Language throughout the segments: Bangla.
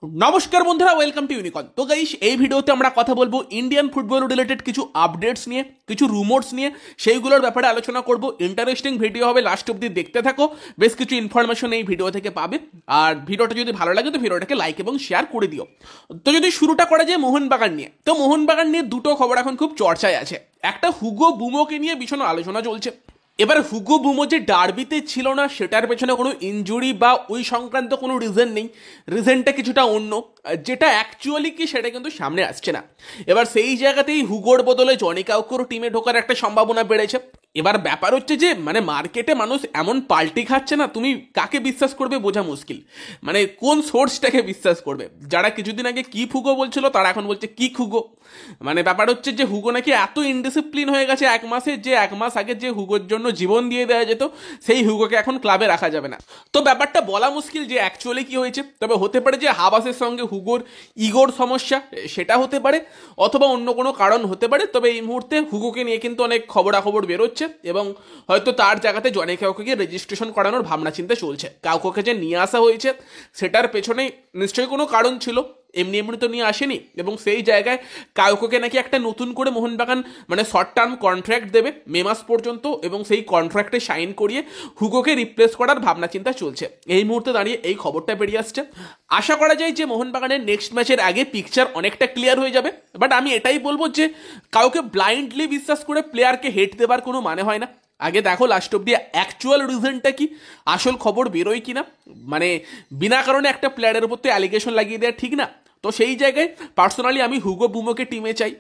নমস্কার বন্ধুরা, ওয়েলকাম টু ইউনিকন। তো গাইস, এই ভিডিওতে আমরা কথা বলবো ইন্ডিয়ান ফুটবল রিলেটেড কিছু আপডেটস নিয়ে, কিছু রুমোর্স নিয়ে, সেইগুলোর ব্যাপারে আলোচনা করব। ইন্টারেস্টিং ভিডিও হবে, লাস্ট অব্দি দেখতে থাকো, বেশ কিছু ইনফরমেশন এই ভিডিও থেকে পাবে। আর ভিডিওটা যদি ভালো লাগে তো ভিডিওটাকে লাইক এবং শেয়ার করে দিও। তো যদি শুরুটা করা যায় মোহনবাগান নিয়ে, তো মোহনবাগান নিয়ে দুটো খবর এখন খুব চর্চায় আছে। একটা, হুগো বুমোকে নিয়ে ভীষণ আলোচনা চলছে। এবার হুগো বুমো যে ডার্বিতে ছিল না, সেটার পেছনে কোনো ইনজুরি বা ওই সংক্রান্ত কোনো রিজন নেই, রিজনটা কিছুটা অন্য, যেটা অ্যাকচুয়ালি কি সেটা কিন্তু সামনে আসছে না। এবার সেই জায়গাতেই হুগোর বদলে জনি কাউকোর টিমে ঢোকার একটা সম্ভাবনা বেড়েছে। এবার ব্যাপার হচ্ছে যে মার্কেটে মানুষ এমন পাল্টি খাচ্ছে না, তুমি কাকে বিশ্বাস করবে বোঝা মুশকিল। কোন সোর্সটাকে বিশ্বাস করবে? যারা কিছুদিন আগে কি হুগো বলছিল তারা এখন বলছে কি হুগো। ব্যাপার হচ্ছে যে হুগো নাকি এত ইনডিসিপ্লিন হয়ে গেছে এক মাসে, যে এক মাস আগে যে হুগোর জন্য জীবন দিয়ে দেওয়া যেত, সেই হুগোকে এখন ক্লাবে রাখা যাবে না। তো ব্যাপারটা বলা মুশকিল যে অ্যাকচুয়ালি কি হয়েছে। তবে হতে পারে যে হাবাসের সঙ্গে হুগোর ইগোর সমস্যা, সেটা হতে পারে, অথবা অন্য কোনো কারণ হতে পারে। তবে এই মুহূর্তে হুগোকে নিয়ে কিন্তু অনেক খবরাখবর বেরোচ্ছে এবং হয়তো তার জায়গাতে জনি কাউকে রেজিস্ট্রেশন করানোর ভাবনা চিন্তা চলছে। কাউকে যে নিয়ে আসা হয়েছে সেটার পেছনে নিশ্চয়ই কোনো কারণ ছিল, এমনি এমনি তো নিয়ে আসেনি। এবং সেই জায়গায় কাউকে নাকি একটা নতুন করে মোহনবাগান শর্ট টার্ম কন্ট্রাক্ট দেবে মে মাস পর্যন্ত, এবং সেই কন্ট্রাক্টে সাইন করিয়ে হুগোকে রিপ্লেস করার ভাবনা চিন্তা চলছে। এই মুহূর্তে দাঁড়িয়ে এই খবরটা বেরিয়ে আসছে। আশা করা যায় যে মোহনবাগানের নেক্সট ম্যাচের আগে পিকচার অনেকটা ক্লিয়ার হয়ে যাবে। বাট আমি এটাই বলবো যে কাউকে ব্লাইন্ডলি বিশ্বাস করে প্লেয়ারকে হেট দেবার কোনো মানে হয় না। আগে দেখো লাস্ট অব্দি অ্যাকচুয়াল রিজনটা কি, আসল খবর বেরোয় কিনা। বিনা কারণে একটা প্লেয়ারের উপর তো অ্যালিগেশন লাগিয়ে দেওয়া ঠিক না। তো সেই জায়গায় পার্সোনালি আমি হুগো বুমোকে টিমে চাই,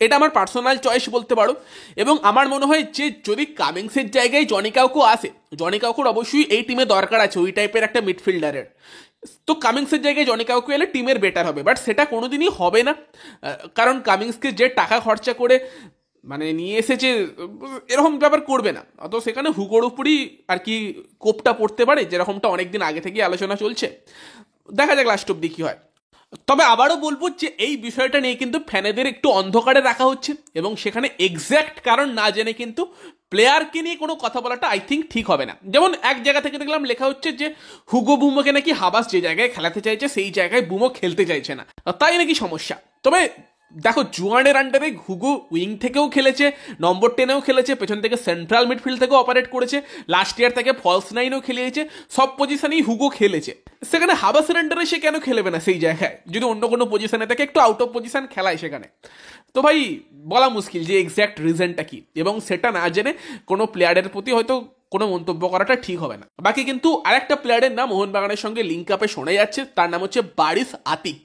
এটা আমার পার্সোনাল চয়েস বলতে পারো। এবং আমার মনে হয় যে যদি কামিংসের জায়গায় জনি কাউকো আসে, জনি কাউকোর অবশ্যই এই টিমে দরকার আছে ওই টাইপের একটা মিডফিল্ডারের। তো কামিংসের জায়গায় জনি কাউকো এলে টিমের বেটার হবে, বাট সেটা কোনোদিনই হবে না। কারণ কামিংসকে যে টাকা খরচা করে নিয়ে এসেছে, এরকম ব্যাপার করবে না। অত সেখানে হুগোর উপরই আর কি কোপটা পড়তে পারে, যেরকমটা অনেকদিন আগে থেকে আলোচনা চলছে। দেখা যাক লাস্ট অব্দি কি হয়। তবে আবারও বলবো যে এই বিষয়টা নিয়ে কিন্তু ফ্যানেদের একটু অন্ধকারে রাখা হচ্ছে, এবং সেখানে এক্স্যাক্ট কারণ না জেনে কিন্তু প্লেয়ারকে নিয়ে কোনো কথা বলাটা আই থিঙ্ক ঠিক হবে না। যেমন এক জায়গা থেকে দেখলাম লেখা হচ্ছে যে হুগো বুমোকে নাকি হাবাস যে জায়গায় খেলাতে চাইছে সেই জায়গায় বুমো খেলতে চাইছে না, তাই নাকি সমস্যা। তবে দেখো, জুয়ানের আন্ডারে হুগো উইং থেকেও খেলেছে, নম্বর 10-এও খেলেছে, পেছন থেকে সেন্ট্রাল মিডফিল্ড থেকেও অপারেট করেছে, লাস্ট ইয়ার থেকে ফলস 9-ও খেলিয়েছে, সব পজিশনেই হুগো খেলেছে। সেখানে হাবাসের আন্ডারে সে কেন খেলবে না সেই জায়গায়, যদি অন্য কোনো পজিশনে থাকে একটু আউট অফ পজিশন খেলায় সেখানে? তো ভাই, বলা মুশকিল যে এক্স্যাক্ট রিজনটা কি, এবং সেটা না জেনে কোনো প্লেয়ারের প্রতি হয়তো কোনো মন্তব্য করাটা ঠিক হবে না। বাকি কিন্তু আরেকটা প্লেয়ারের নাম মোহনবাগানের সঙ্গে লিঙ্ক আপে শোনা যাচ্ছে, তার নাম হচ্ছে বারিস আতিক।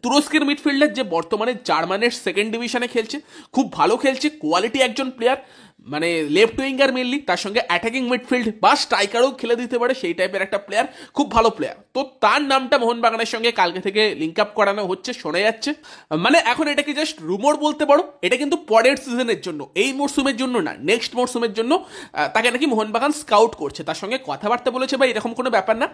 তুরস্কের মিডফিল্ডার, যে বর্তমানে জার্মানের সেকেন্ড ডিভিশনে খেলছে, খুব ভালো খেলছে, কোয়ালিটি একজন প্লেয়ার, লেফট উইঙ্গার মেনলি, তার সঙ্গে অ্যাটাকিং মিডফিল্ড বা স্ট্রাইকারও খেলে দিতে পারে, সেই টাইপের একটা প্লেয়ার, খুব ভালো প্লেয়ার। তো তার নামটা মোহনবাগানের সঙ্গে কালকে থেকে লিঙ্ক আপ করানো হচ্ছে, শোনা যাচ্ছে। এখন এটাকে জাস্ট রুমোর বলতে পারো, এটা কিন্তু পরের সিজনের জন্য, এই মরশুমের জন্য না, নেক্সট মরশুমের জন্য তাকে নাকি মোহনবাগান স্কাউট করছে, তার সঙ্গে কথাবার্তা বলেছে বা এরকম কোনো ব্যাপার না।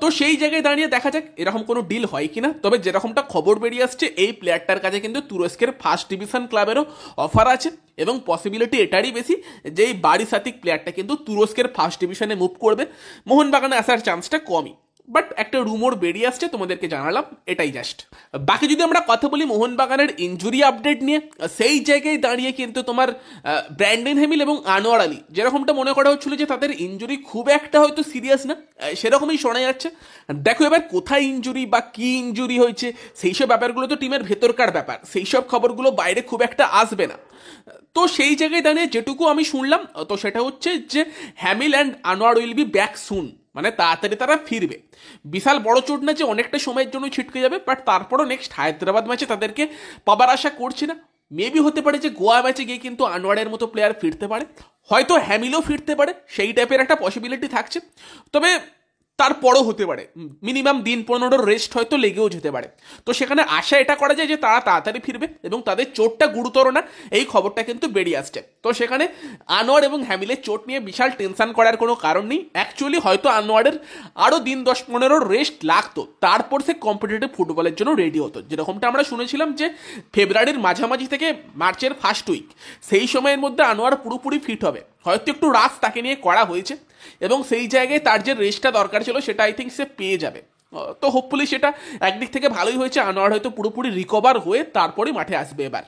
তো সেই জায়গায় দাঁড়িয়ে দেখা যাক এরকম কোনো ডিল হয় কিনা। তবে যেরকমটা খবর বেরিয়ে আসছে, এই প্লেয়ারটার কাছে কিন্তু তুরস্কের ফার্স্ট ডিভিশন ক্লাবেরও অফার আছে, এবং পসিবিলিটি এটারই বেশি যে এই বারিস আতিক প্লেয়ারটা কিন্তু তুরস্কের ফার্স্ট ডিভিশনে মুভ করবে, মোহনবাগানে আসার চান্সটা কমই। বাট একটা রুমোর বেরিয়ে আসছে, তোমাদেরকে জানালাম, এটাই জাস্ট। বাকি যদি আমরা কথা বলি মোহনবাগানের ইনজুরি আপডেট নিয়ে, সেই জায়গায় দাঁড়িয়ে কিন্তু তোমার ব্র্যান্ডন হেমিল এবং আনোয়ার আলী, যেরকমটা মনে করা হচ্ছিল যে তাদের ইনজুরি খুব একটা হয়তো সিরিয়াস না, সেরকমই শোনা যাচ্ছে। দেখো এবার কোথায় ইনজুরি বা কি ইনজুরি হয়েছে, সেই সব ব্যাপারগুলো তো টিমের ভেতরকার ব্যাপার, সেই সব খবরগুলো বাইরে খুব একটা আসবে না। তো সেই জায়গায় দাঁড়িয়ে যেটুকু আমি শুনলাম, তো সেটা হচ্ছে যে Hamill and Anwar will be back soon, তাড়াতাড়ি তারা ফিরবে। বিশাল বড় চোট না যে অনেকটা সময়ের জন্য ছিটকে যাবে, বাট তারপরও নেক্সট হায়দ্রাবাদ ম্যাচে তাদেরকে পাবার আশা করছি না। মেবি হতে পারে যে গোয়া ম্যাচে গিয়ে কিন্তু আনোয়ারের মতো প্লেয়ার ফিরতে পারে, হয়তো হ্যামিলও ফিরতে পারে, সেই টাইপের একটা পসিবিলিটি থাকছে। তবে তারপরও হতে পারে মিনিমাম দিন 15 রেস্ট হয়তো লেগেও যেতে পারে। তো সেখানে আশা এটা করা যায় যে তারা তাড়াতাড়ি ফিরবে এবং তাদের চোটটা গুরুতর না, এই খবরটা কিন্তু বেরিয়ে আসছে। তো সেখানে আনোয়ার এবং হ্যামিলের চোট নিয়ে বিশাল টেনশন করার কোনো কারণ নেই। অ্যাকচুয়ালি হয়তো আনোয়ারের আরও দিন 10-15 রেস্ট লাগতো, তারপর সে কম্পিটিটিভ ফুটবলের জন্য রেডি হতো। যেরকমটা আমরা শুনেছিলাম যে ফেব্রুয়ারির মাঝামাঝি থেকে মার্চের ফার্স্ট উইক, সেই সময়ের মধ্যে আনোয়ার পুরোপুরি ফিট হবে। হয়তো একটু রাশ তাকে নিয়ে করা হয়েছে, এবং সেই জায়গায় তার যে রেস্টটা দরকার ছিল সেটা আই থিঙ্ক সে পেয়ে যাবে। তো হোপফুলি সেটা একদিক থেকে ভালোই হয়েছে, আনোয়ার হয়তো পুরোপুরি রিকভার হয়ে তারপরে মাঠে আসবে এবার।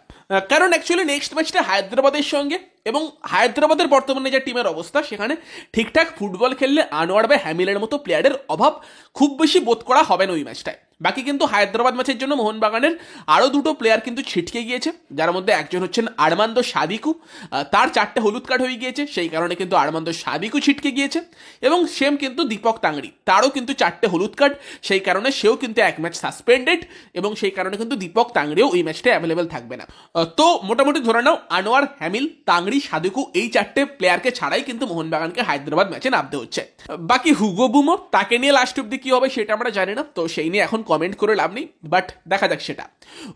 কারণ অ্যাকচুয়ালি নেক্সট ম্যাচটা হায়দ্রাবাদের সঙ্গে, এবং হায়দ্রাবাদের বর্তমানে যে টিমের অবস্থা সেখানে ঠিকঠাক ফুটবল খেললে আনোয়ার বা হ্যামিলের মতো প্লেয়ারের অভাব খুব বেশি বোধ করা হবে না ওই ম্যাচটায়। বাকি কিন্তু হায়দ্রাবাদ ম্যাচের জন্য মোহনবাগানের আরও দুটো প্লেয়ার কিন্তু ছিটকে গিয়েছে, যার মধ্যে একজন হচ্ছেন আরমান্দো সাদিকু, তার 4টে হলুদ কার্ড হয়ে গিয়েছে, সেই কারণে কিন্তু আরমান্দো সাদিকু ছিটকে গিয়েছে। এবং সেম কিন্তু দীপক তাংড়ি, তারও কিন্তু 4টে হলুদ কার্ড, সেই কারণে সেও কিন্তু এক ম্যাচ সাসপেন্ডেড, এবং সেই কারণে কিন্তু দীপক তাংড়িও ওই ম্যাচটা অ্যাভেলেবেল থাকবে না। তো মোটামুটি ধরে নাও আনোয়ার, হ্যামিল, তাংড়ি, সাদিকু এই 4টে প্লেয়ারকে ছাড়াই কিন্তু মোহনবাগানকে হায়দ্রাবাদ ম্যাচে নামতে হচ্ছে। বাকি হুগো বুমো, তাকে নিয়ে লাস্ট অব্দি কি হবে সেটা আমরা জানি না, তো সেই নিয়ে এখন কমেন্ট করে লাভ নেই, বাট দেখা যাক সেটা।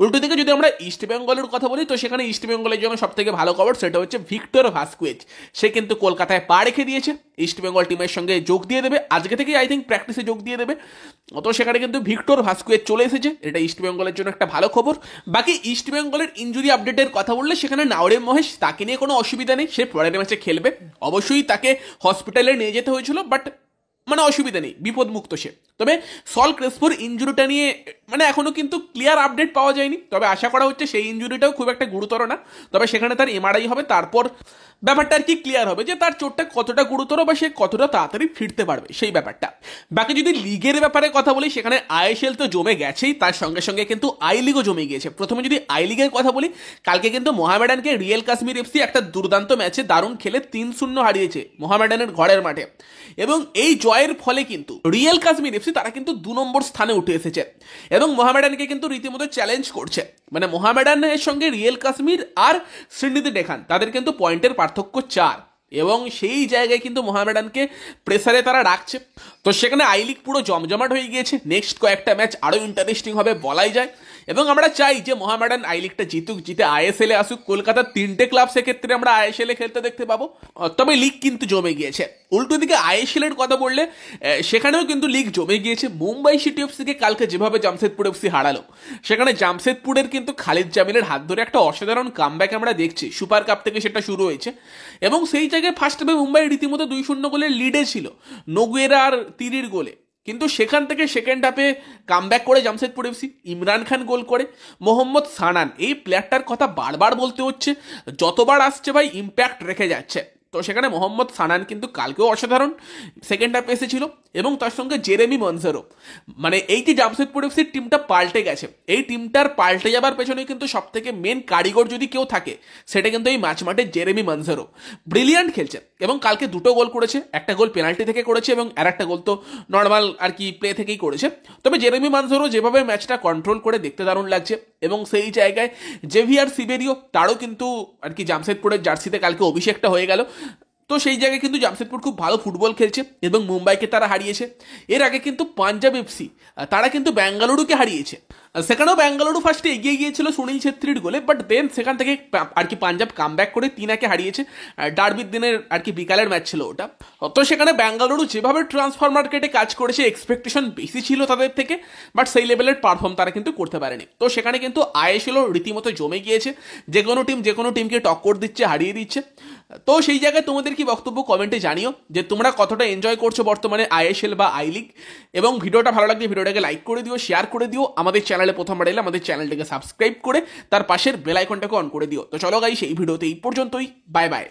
উল্টো দিকে যদি আমরা ইস্ট বেঙ্গলের কথা বলি, তো সেখানে ইস্ট বেঙ্গলের জন্য সব থেকে ভালো খবর সেটা হচ্ছে ভিক্টর ভাস্কুয়েজ। সে কিন্তু কলকাতায় পা রেখে দিয়েছে, ইস্ট বেঙ্গল টিমের সঙ্গে যোগ দিয়ে দেবে, আজকে থেকেই আই থিঙ্ক প্র্যাকটিসে যোগ দিয়ে দেবে। তো সেখানে কিন্তু ভিক্টর ভাস্কুয়েজ চলে এসেছে, এটা ইস্ট বেঙ্গলের জন্য একটা ভালো খবর। বাকি ইস্ট বেঙ্গলের ইনজুরি আপডেটের কথা বললে সেখানে নাওরেম মহেশ, তাকে নিয়ে কোনো অসুবিধা নেই, সে পরের ম্যাচে খেলবে। অবশ্যই তাকে হসপিটালে নিয়ে যেতে হয়েছিল, বাট মানে অসুবিধা নেই, বিপদমুক্ত সে। তবে সল ক্রেসপোর ইনজুরিটা নিয়ে মানে এখনো কিন্তু ক্লিয়ার আপডেট পাওয়া যায়নি, তবে আশা করা হচ্ছে সেই ইনজুরিটাও খুব একটা গুরুতর না, তবে সেখানে তার এমআরআই হবে, তারপর ব্যাপারটা আর কি ক্লিয়ার হবে যে তার চোটটা কতটা গুরুতর বা সে কতটা তাড়াতাড়ি ফিরতে পারবে সেই ব্যাপারটা। বাকি যদি লিগের ব্যাপারে কথা বলি, সেখানে আইএসএল তো জমে গেছেই, তার সঙ্গে সঙ্গে কিন্তু আই লিগও জমে গিয়েছে। প্রথমে যদি আই লিগের কথা বলি, কালকে কিন্তু মোহামেডানকে রিয়েল কাশ্মীর এফসি একটা দুর্দান্ত ম্যাচে দারুণ খেলে 3-0 হারিয়েছে মোহামেডানের ঘরের মাঠে, এবং এই জয়ের ফলে কিন্তু রিয়েল কাশ্মীর এফসি তারা কিন্তু 2 নম্বর স্থানে উঠে এসেছে, এবং মোহামেডানকে কিন্তু রীতিমতো চ্যালেঞ্জ করছে। মানে মোহামেডানের সঙ্গে রিয়েল কাশ্মীর আর শ্রীনিধি ডেখান তাদের কিন্তু পয়েন্টের পার্থক্য 4, এবং সেই জায়গায় কিন্তু মোহামেডানকে প্রেসারে তারা রাখছে। তো সেখানে আই লিগ পুরো জমজমাট হয়ে গিয়েছে, নেক্সট কয়েকটা ম্যাচ আরও ইন্টারেস্টিং হবে বলাই যায়, এবং আমরা চাই যে মোহামেডান আই লিগটা জিতুক, জিতে আইএসএল এ আসুক। কলকাতার 3টে ক্লাব সেক্ষেত্রে আমরা আইএসএল এ খেলতে দেখতে পাবো, তবে লিগ কিন্তু জমে গিয়েছে। উল্টো দিকে আইএসএল এর কথা বললে সেখানেও কিন্তু লিগ জমে গিয়েছে। মুম্বাই সিটি এফসিকে কালকে যেভাবে জামশেদপুর এফসি হারালো, সেখানে জামশেদপুরের কিন্তু খালিদ জামিলের হাত ধরে একটা অসাধারণ কামব্যাক আমরা দেখছি, সুপার কাপ থেকে সেটা শুরু হয়েছে, এবং সেই জায়গায় ফার্স্ট হাফে মুম্বাই রীতিমতো 2-0 গোলের লিডে ছিল নোগুয়েরা আর তিরির গোলে, কিন্তু সেখান থেকে সেকেন্ড হাফে কামব্যাক করে জামশেদপুর এফসি, ইমরান খান গোল করে। মোহাম্মদ সানান, এই প্লেয়ারটার কথা বারবার বলতে হচ্ছে, যতবার আসছে ভাই ইম্প্যাক্ট রেখে যাচ্ছে। তো সেখানে মোহাম্মদ সানান কিন্তু কালকেও অসাধারণ সেকেন্ড হাফে এসেছিল, এবং তার সঙ্গে জেরেমি মনজারো। মানে এই যে জামশেদপুর এফসির টিমটা পাল্টে গেছে, এই টিমটার পাল্টে যাবার পেছনে কিন্তু সব থেকে মেন কারিগর যদি কেউ থাকে সেটা কিন্তু এই ম্যাচ মাঠে জেরেমি মনজারো। ব্রিলিয়ান্ট খেলছে, এবং কালকে 2টো গোল করেছে, একটা গোল পেনাল্টি থেকে করেছে এবং আর একটা গোল তো নর্মাল আর কি প্লে থেকেই করেছে। তবে জেরেমি মনজারো যেভাবে ম্যাচটা কন্ট্রোল করে দেখতে দারুণ লাগছে, এবং সেই জায়গায় জেভিয়ার সিবেরিও, তারও কিন্তু আর কি জামশেদপুরের জার্সিতে কালকে অভিষেকটা হয়ে গেল। তো সেই জায়গায় কিন্তু জামশেদপুর খুব ভালো ফুটবল খেলছে, এবং মুম্বাইকে তারা হারিয়েছে। এর আগে কিন্তু পাঞ্জাব এফসি তারা কিন্তু বেঙ্গালুরুকে হারিয়েছে, সেখানেও বেঙ্গালুরু ফার্স্টে এগিয়ে গিয়েছিল সুনীল ছেত্রীর গোলে, বাট দেন সেখান থেকে আর কি পাঞ্জাব কামব্যাক করে 3-1 হারিয়েছে। ডার্বির দিনের আর কি বিকালের ম্যাচ ছিল ওটা। তো সেখানে বেঙ্গালুরু যেভাবে ট্রান্সফার মার্কেটে কাজ করেছে, এক্সপেকটেশন বেশি ছিল তাদের থেকে, বাট সেই লেভেলের পারফর্ম তারা কিন্তু করতে পারেনি। তো সেখানে কিন্তু আইএসএলও রীতিমতো জমে গিয়েছে, যে কোনো টিমকে টক্কর দিচ্ছে, হারিয়ে দিচ্ছে। তো সেই জায়গায় তোমাদের কি বক্তব্য কমেন্টে জানিও, যে তোমরা কতটা এনজয় করছো বর্তমানে আইএসএল বা আই লিগ, এবং ভিডিওটা ভালো লাগলে ভিডিওটাকে লাইক করে দিও, শেয়ার করে দিও, আমাদের চ্যানেলে প্রথমবার এলে আমাদের চ্যানেলটাকে সাবস্ক্রাইব করে তার পাশের বেল আইকনটাকে অন করে দিও। তো চলো গাইস, এই ভিডিওতে এই পর্যন্তই, বাই বাই।